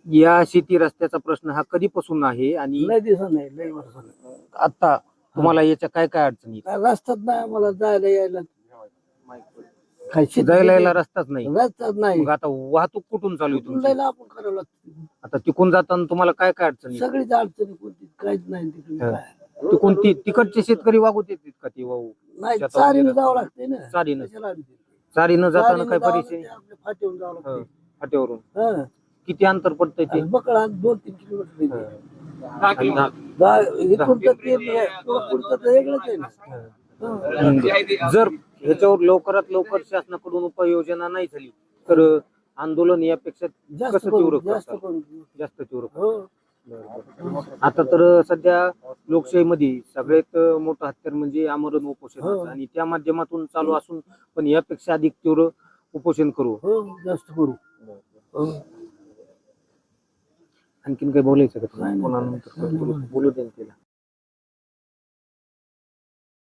या शेती रस्त्याचा प्रश्न हा कधीपासून आहे आणि लय दिवस नाही, लय वर्ष नाही. आता तुम्हाला याच्या काय काय अडचणी काय रस्ताच नाही आम्हाला जायला यायला. काय शेती जायला यायला रस्ताच नाही रस्ताच नाही. मग आता वाहतूक कुठून चालू आहे कुठून तुमची जायला आपण करावं लागतं. आता तिकून जाताना तुम्हाला काय काय अडचणी सगळीच अडचणी कोणती काहीच नाही तिकडे हा. काय. तिकून तिकडचे शेतकरी वागूत येतात का ती वाहू नाही शेतात चारीनं वगैरे? जावं लागतंय ना. चारीनं कशाला अडचण? चारीनं जाताना चारीनं काय जावं परिस्थिती लागतंय, आपल्या फाटीवरून जावं लागतंय. फाट्यावरून हं. किती अंतर पडतंय ते बकळा 2-3 किलोमीटर येते. आणि इथून तर ते पुढचं तर वेगळंच आहे ना. हं. जर ह्याच्यावर लवकरात लवकर शासनाकडून उपाययोजना नाही झाली तर आंदोलन यापेक्षा जास्त कसं तीव्र करून जास्त करताल? करून जास्त तीव्र हो. आता तर सध्या लोकशाहीमध्ये सगळ्यात मोठं हत्यार म्हणजे आमरण उपोषण हो. आणि त्या माध्यमातून चालू असून पण यापेक्षा अधिक तीव्र उपोषण करू हो जास्त करू. हो. आणखीन काही बोलायचं का नाही, तुम्हाला नाही. बोलू दे ना तिला